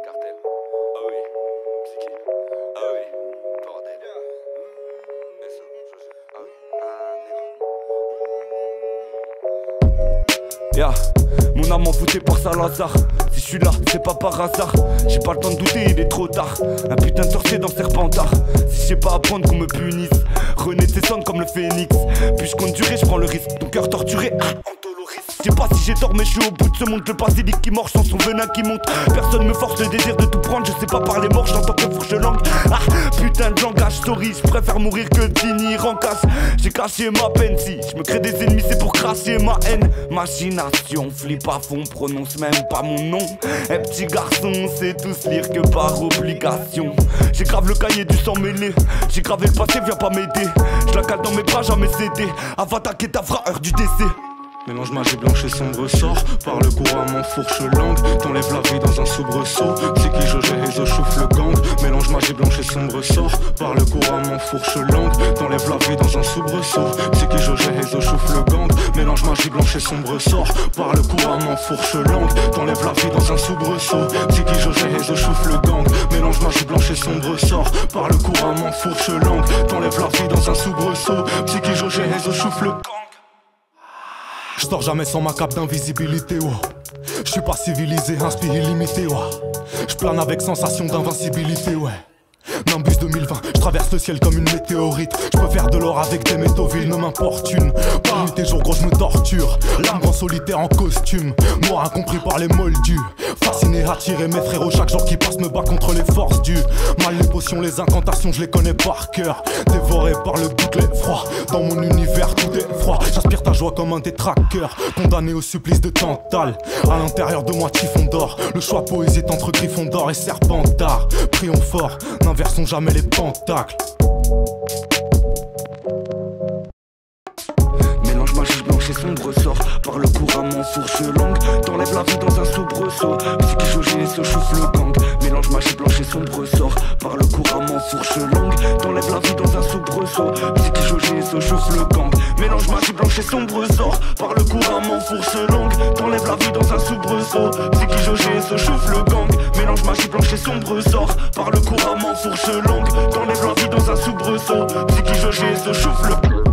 Cartel. Ah oui. Psyché. Ah oui. Bordel. SO. Ah oui. Ah, négro. Ya, mon âme envoûtée par Salazar. Si je suis là, c'est pas par hasard. J'ai pas le temps de douter, il est trop tard. Un putain de sorcier dans Serpentard. Si je sais pas apprendre qu'on me punisse, René descend comme le phénix. Puis je compte durer, je prends le risque. Ton cœur torturé, je sais pas si j'ai tort mais je suis au bout de ce monde. Le basilic qui mord, sans son venin qui monte. Personne me force le désir de tout prendre. Je sais pas parler mort, j'entends que fourche langue. Ah putain de langage, sorry, je préfère mourir que de finir en casse. J'ai caché ma peine, si je me crée des ennemis c'est pour cracher ma haine. Machination, flip à fond, prononce même pas mon nom. Eh petit garçon, c'est tous lire que par obligation. J'ai grave le cahier du sang mêlé. J'ai gravé le passé, viens pas m'aider. Je la cale dans mes bras, jamais cédé. Avant d'attaquer ta heure du décès. Mélange magie blanche et sombre sort. Par le couramment fourche langue. T'enlèves la vie dans un soubresaut. C'est qui je et je chouffe le gang. Mélange magie blanche et sombre sort. Par le couramment fourche langue. T'enlèves la vie dans un soubresaut. C'est qui je et je chouffe le gang. Mélange magie blanche et sombre sort. Par le couramment fourche langue. T'enlèves la vie dans un soubresaut. C'est qui je et je chouffe le gang. Mélange magie blanche et sombre sort. Par le couramment fourche langue. T'enlèves la vie dans un soubresaut. C'est qui je et je chouffe le gang. Je sors jamais sans ma cape d'invisibilité, oh. Je suis pas civilisé, inspire illimité, oh. Je plane avec sensation d'invincibilité, ouais. Nimbus 2020, je traverse le ciel comme une météorite. Je peux faire de l'or avec des métaux vils, ne m'importune pas. Nuit et jour gros je me torture. L'âme grand solitaire en costume. Moi incompris par les moldus. Fasciné, attiré, mes frérots chaque jour qui passe me bat contre les forces du mal. Les potions, les incantations, je les connais par cœur. Dévoré par le bouclier froid. Dans mon univers tout est froid. J'aspire ta joie comme un détraqueur. Condamné au supplice de Tantale. À l'intérieur de moi typhon d'or. Le choix poésie est entre Gryffondor et Serpentard. Prions fort, n'inversons jamais les pentacles. Mélange magie blanche et sombre sort. Par le couramment fourche langue. T'enlèves la vie dans un soubresaut. C'est qui jauge et se chauffe le gang. Mélange magie blanche et sombre sort. Par le couramment fourche langue. T'enlèves la vie dans un soubresaut. C'est qui jauge et se chauffe le gang. Mélange magie blanche et sombre sort. Par le couramment fourche langue. T'enlèves la vie dans un soubresaut. C'est qui jauge et se chauffe le gang. Mélange magie blanche et sombre sort. Par le couramment fourche langue. T'enlèves la vie dans un soubresaut. C'est qui jauge et se chauffe le gang.